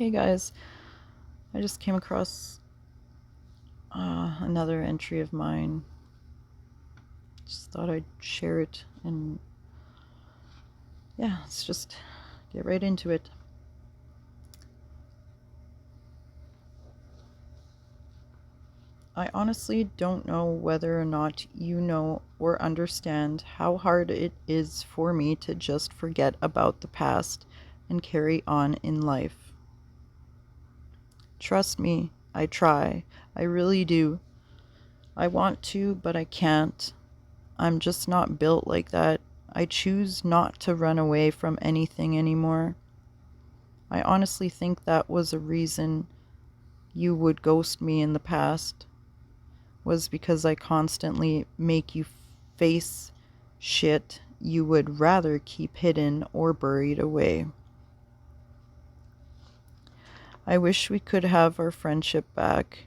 Hey guys, I just came across another entry of mine. Just thought I'd share it, and yeah, let's just get right into it. I honestly don't know whether or not you know or understand how hard it is for me to just forget about the past and carry on in life. Trust me, I try. I really do. I want to, but I can't. I'm just not built like that. I choose not to run away from anything anymore. I honestly think that was a reason you would ghost me in the past, was because I constantly make you face shit you would rather keep hidden or buried away. I wish we could have our friendship back,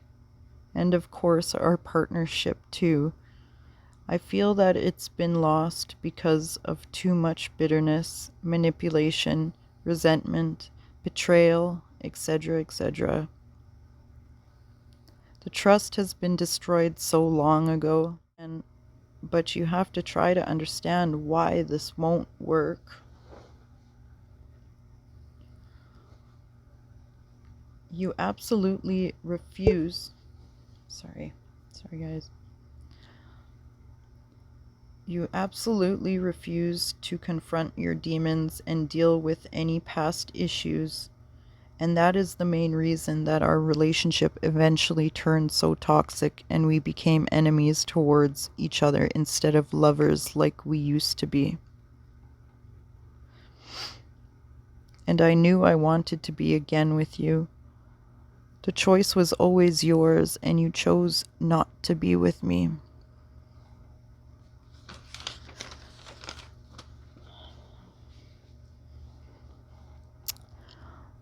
and of course our partnership too. I feel that it's been lost because of too much bitterness, manipulation, resentment, betrayal, etc., etc. The trust has been destroyed so long ago, but you have to try to understand why this won't work. You absolutely refuse. Sorry. Sorry, guys. You absolutely refuse to confront your demons and deal with any past issues. And that is the main reason that our relationship eventually turned so toxic and we became enemies towards each other instead of lovers like we used to be. And I knew I wanted to be again with you. The choice was always yours, and you chose not to be with me.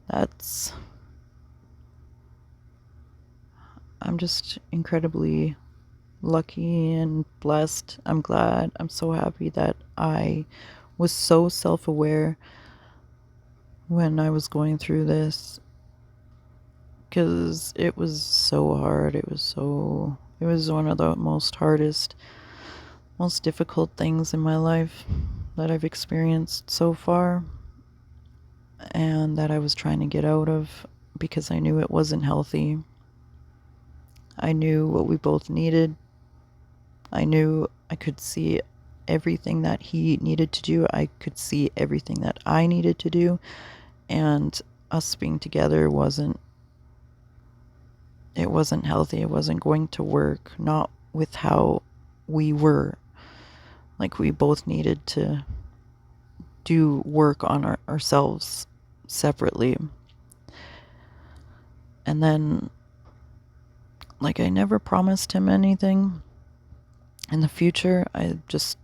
That's. I'm just incredibly lucky and blessed. I'm glad. I'm so happy that I was so self aware when I was going through this, because it was so hard. It was one of the most difficult things in my life that I've experienced so far, and that I was trying to get out of because I knew it wasn't healthy. I knew what we both needed. I knew I could see everything that he needed to do. I could see everything that I needed to do. And us being together wasn't healthy. It wasn't going to work. Not with how we were. Like, we both needed to do work on ourselves separately. And then, like, I never promised him anything in the future. I just,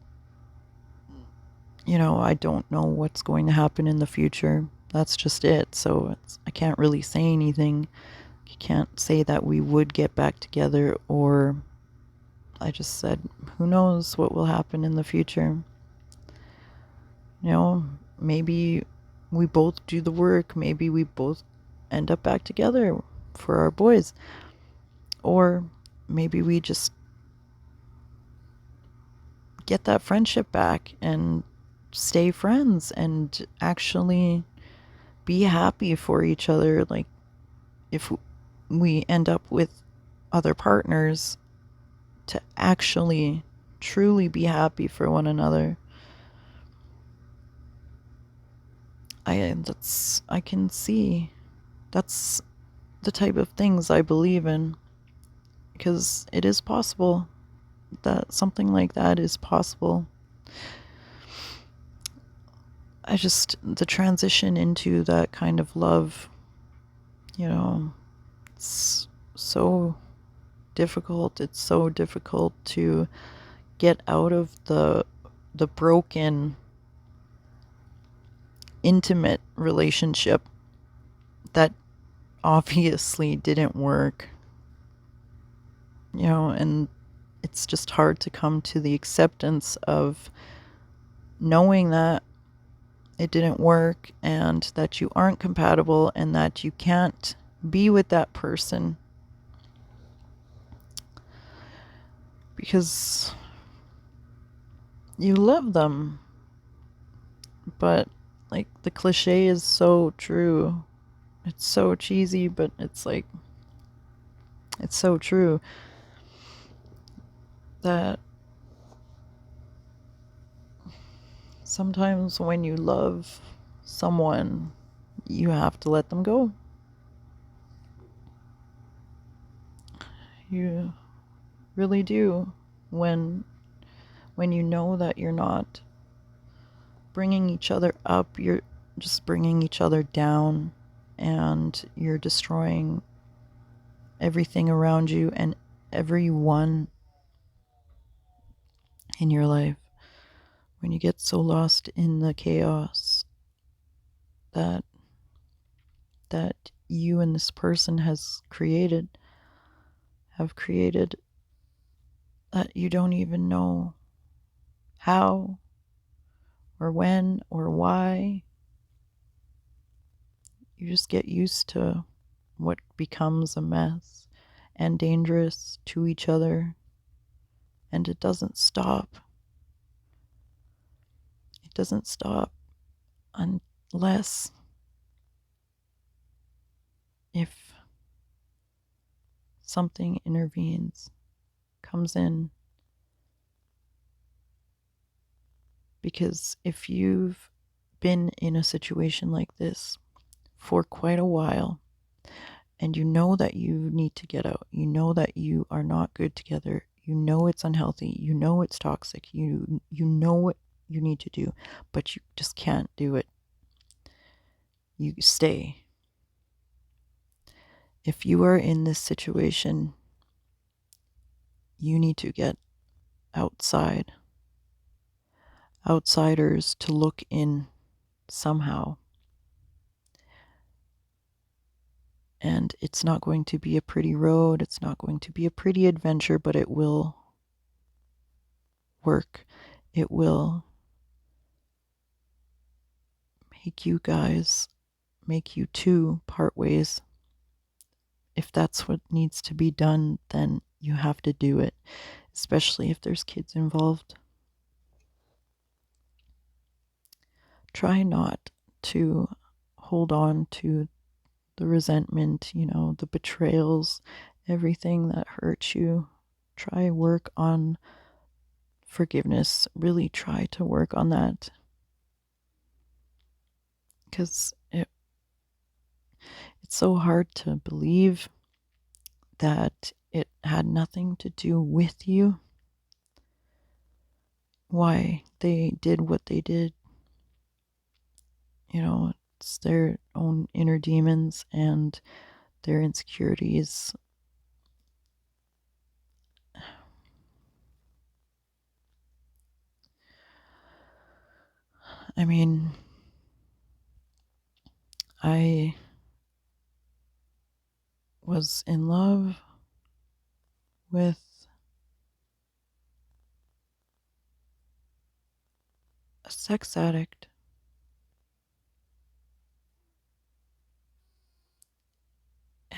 I don't know what's going to happen in the future. That's just it. So I can't really say anything. I can't say that we would get back together, or I just said, who knows what will happen in the future. Maybe we both do the work. Maybe we both end up back together for our boys. Or maybe we just get that friendship back and stay friends and actually be happy for each other. Like, if we end up with other partners, to actually truly be happy for one another. I can see that's the type of things I believe in, because it is possible that something like that is possible. The transition into that kind of love, it's so difficult. It's so difficult to get out of the broken, intimate relationship that obviously didn't work. And it's just hard to come to the acceptance of knowing that it didn't work and that you aren't compatible and that you can't be with that person because you love them. But like the cliche is so true. It's so cheesy, but it's like it's so true that sometimes when you love someone, you have to let them go. You really do. When you know that you're not bringing each other up, you're just bringing each other down, and you're destroying everything around you and everyone in your life. When you get so lost in the chaos that you and this person have created, that you don't even know how or when or why. You just get used to what becomes a mess and dangerous to each other, and it doesn't stop. It doesn't stop unless if something intervenes, comes in. Because if you've been in a situation like this for quite a while, and you know that you need to get out, you know that you are not good together, you know it's unhealthy, you know it's toxic, you know what you need to do, but you just can't do it. You stay. If you are in this situation, you need to get outside. Outsiders to look in somehow. And it's not going to be a pretty road, it's not going to be a pretty adventure, but it will work. It will make you two part ways. If that's what needs to be done, then you have to do it, especially if there's kids involved. Try not to hold on to the resentment, the betrayals, everything that hurts you. Try work on forgiveness. Really try to work on that. Because it's so hard to believe that it had nothing to do with you. Why they did what they did. It's their own inner demons and their insecurities. I mean, I was in love with a sex addict.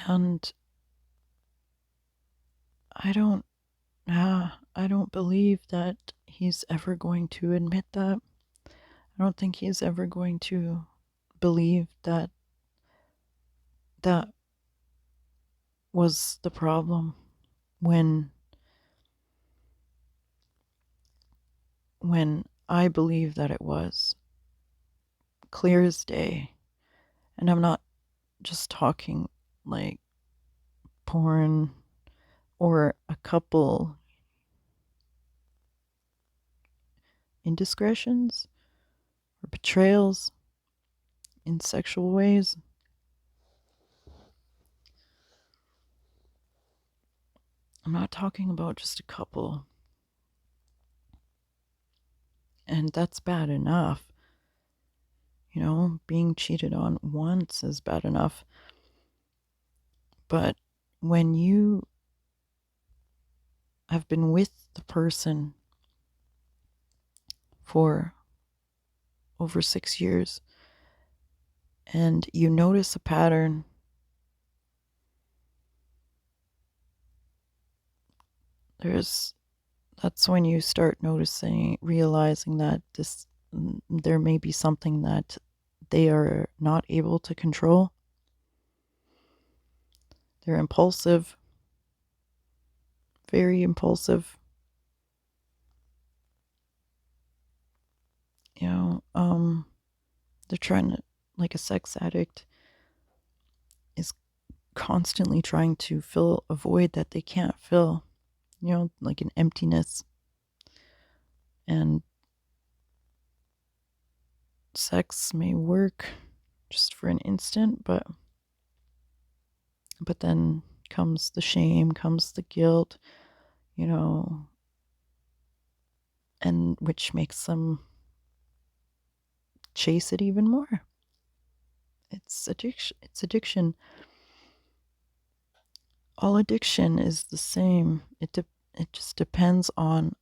And I don't believe that he's ever going to admit that. I don't think he's ever going to believe that that was the problem when I believe that it was clear as day. And I'm not just talking like porn or a couple indiscretions or betrayals in sexual ways. I'm not talking about just a couple. And that's bad enough. Being cheated on once is bad enough. But when you have been with the person for over 6 years, and you notice a pattern, that's when you start realizing that there may be something that they are not able to control. They're impulsive, very impulsive. They're trying to, like a sex addict is constantly trying to fill a void that they can't fill, like an emptiness. And sex may work just for an instant, but then comes the shame, comes the guilt, and which makes them chase it even more. It's addiction. All addiction is the same. It just depends on.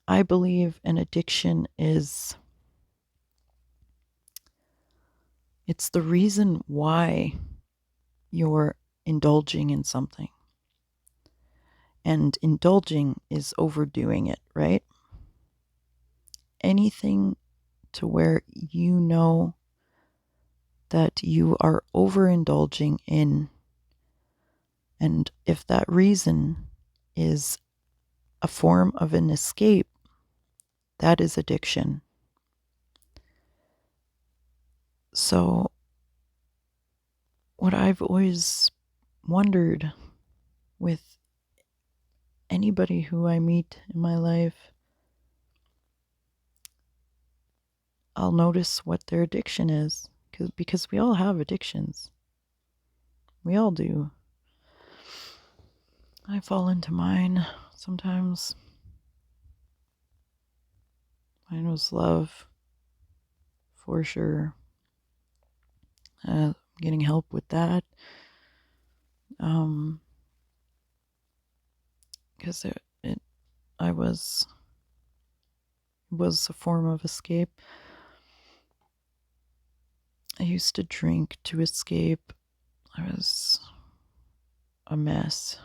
I believe an addiction is. It's the reason why you're indulging in something. And indulging is overdoing it, right? Anything to where you know that you are overindulging in, and if that reason is a form of an escape, that is addiction. So, what I've always wondered with anybody who I meet in my life, I'll notice what their addiction is, because we all have addictions. We all do. I fall into mine sometimes. Mine was love, for sure. Getting help with that. Because it was a form of escape. I used to drink to escape. I was a mess.